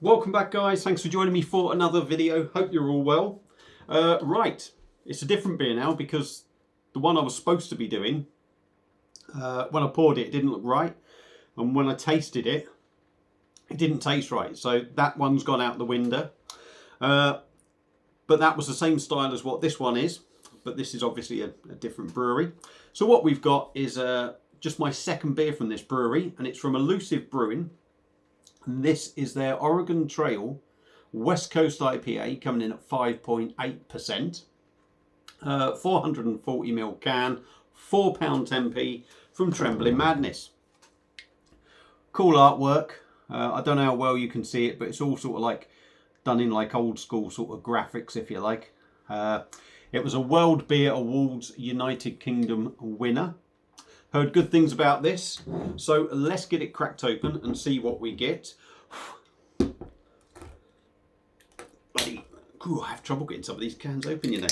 Welcome back, guys. Thanks for joining me for another video. Hope you're all well. Right, it's a different beer now because the one I was supposed to be doing, when I poured it, it didn't look right. And when I tasted it, it didn't taste right. So that one's gone out the window. But that was the same style as what this one is. But this is obviously a different brewery. So what we've got is just my second beer from this brewery. And it's from Elusive Brewing. And this is their Oregon Trail West Coast IPA, coming in at 5.8%. 440ml can, £4.10p from Trembling Madness. Cool artwork. I don't know how well you can see it, but it's all sort of like done in like old school sort of graphics, if you like. It was a World Beer Awards United Kingdom winner. Heard good things about this, so let's get it cracked open and see what we get. Bloody, I have trouble getting some of these cans open, you know.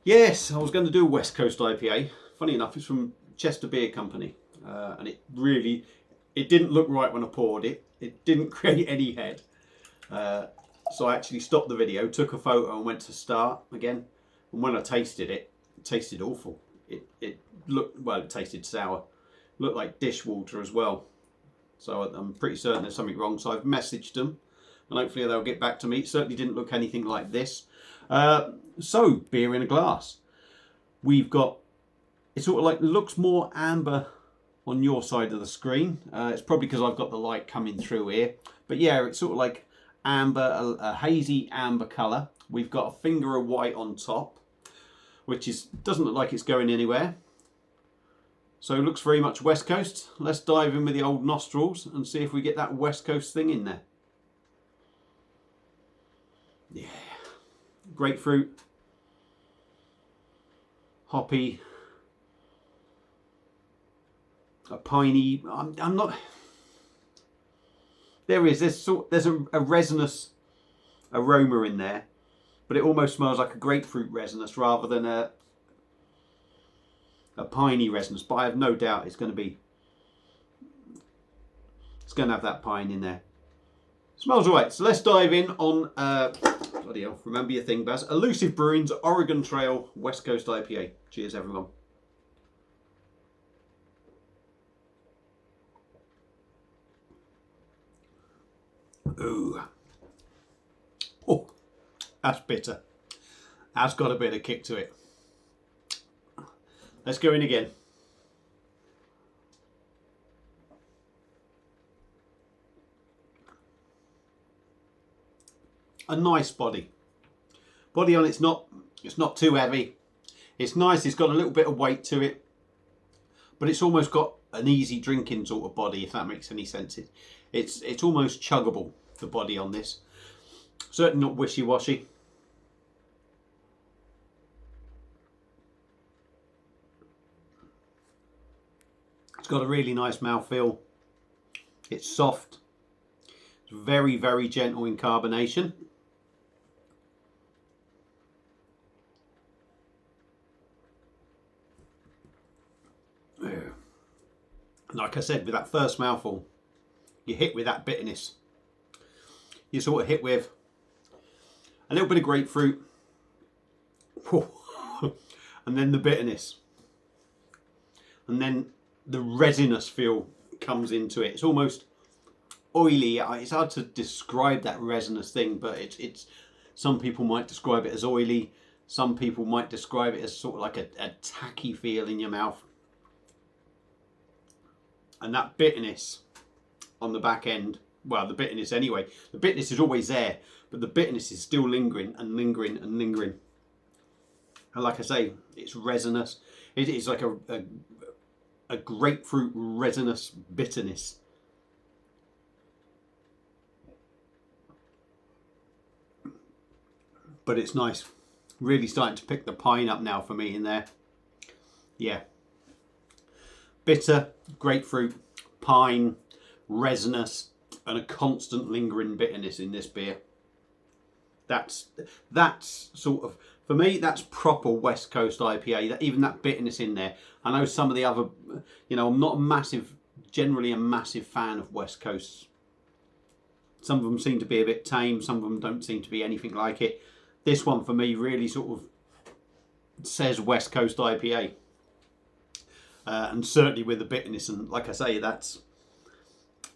Yes, I was going to do a West Coast IPA. Funny enough, it's from Chester Beer Company, and it didn't look right when I poured it. It didn't create any head, so I actually stopped the video, took a photo, and went to start again. And when I tasted it, it tasted awful. It looked, well, it tasted sour. Looked like dishwater as well. So I'm pretty certain there's something wrong. So I've messaged them and hopefully they'll get back to me. It certainly didn't look anything like this. So beer in a glass. We've got, it sort of like looks more amber on your side of the screen. It's probably because I've got the light coming through here. But yeah, it's sort of like amber, a hazy amber colour. We've got a finger of white on top, which doesn't look like it's going anywhere. So it looks very much West Coast. Let's dive in with the old nostrils and see if we get that West Coast thing in there. Yeah. Grapefruit. Hoppy. A piney. I'm not... There's a resinous aroma in there. But it almost smells like a grapefruit resinous rather than a piney resinous. But I have no doubt it's going to have that pine in there. Smells alright. So let's dive in on, bloody hell, remember your thing, Baz. Elusive Brewing's Oregon Trail West Coast IPA. Cheers, everyone. Ooh. Oh. That's bitter. That's got a bit of kick to it. Let's go in again. A nice body. Body on it's not too heavy. It's nice, it's got a little bit of weight to it. But it's almost got an easy drinking sort of body, if that makes any sense. It's almost chuggable, the body on this. Certainly not wishy-washy. It's got a really nice mouthfeel. It's soft. It's very, very gentle in carbonation. Like I said, with that first mouthful, you hit with that bitterness. You sort of hit with a little bit of grapefruit, and then the bitterness, and then the resinous feel comes into it. It's almost oily. It's hard to describe that resinous thing, but it's some people might describe it as oily. Some people might describe it as sort of like a tacky feel in your mouth. And that bitterness on the back end, well, the bitterness anyway, the bitterness is always there, but the bitterness is still lingering and lingering and lingering. And like I say, it's resinous. It is like a grapefruit resinous bitterness. But it's nice. Really starting to pick the pine up now for me in there. Yeah. Bitter, grapefruit, pine, resinous, and a constant lingering bitterness in this beer. That's sort of, for me, that's proper West Coast IPA. Even that bitterness in there. I know some of the other, you know, I'm not generally a massive fan of West Coast Some of them seem to be a bit tame. Some of them don't seem to be anything like it. This one for me really sort of says West Coast IPA. And certainly with the bitterness, and like I say,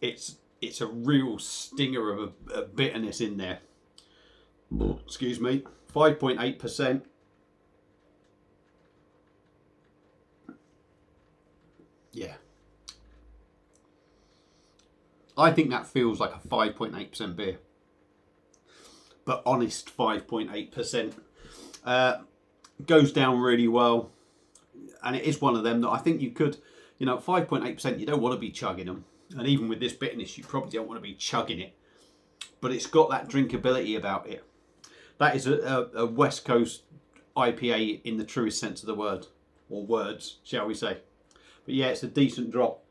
it's a real stinger of a bitterness in there. Excuse me. 5.8%. Yeah. I think that feels like a 5.8% beer. But honest 5.8%. Goes down really well. And it is one of them that I think you could, 5.8%, you don't want to be chugging them. And even with this bitterness, you probably don't want to be chugging it. But it's got that drinkability about it. That is a West Coast IPA in the truest sense of the word. Or words, shall we say. But yeah, it's a decent drop.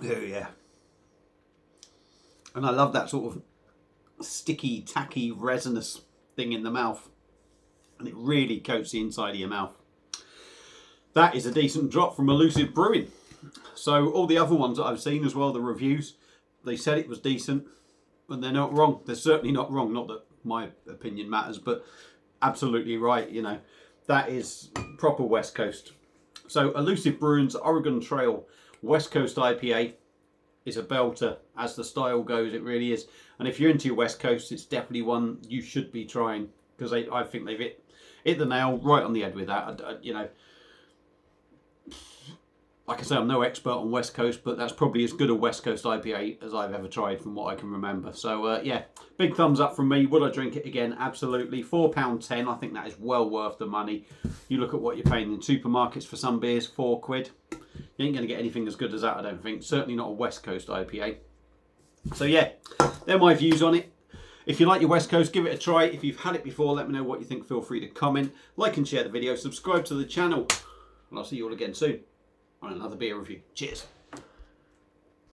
Oh yeah. And I love that sort of sticky, tacky, resinous thing in the mouth. And it really coats the inside of your mouth. That is a decent drop from Elusive Brewing. So all the other ones that I've seen as well, the reviews, they said it was decent. And they're not wrong. They're certainly not wrong. Not that my opinion matters, but absolutely right, That is proper West Coast. So Elusive Brewing's Oregon Trail West Coast IPA is a belter. As the style goes, it really is. And if you're into your West Coast, it's definitely one you should be trying. Because I think they've hit the nail right on the head with that. Like I say, I'm no expert on West Coast, but that's probably as good a West Coast IPA as I've ever tried from what I can remember. So, yeah, big thumbs up from me. Would I drink it again? Absolutely. £4.10. I think that is well worth the money. You look at what you're paying in supermarkets for some beers, £4. You ain't going to get anything as good as that, I don't think. Certainly not a West Coast IPA. So, yeah, they're my views on it. If you like your West Coast, give it a try. If you've had it before, let me know what you think. Feel free to comment, like and share the video, subscribe to the channel, and I'll see you all again soon on another beer review. Cheers.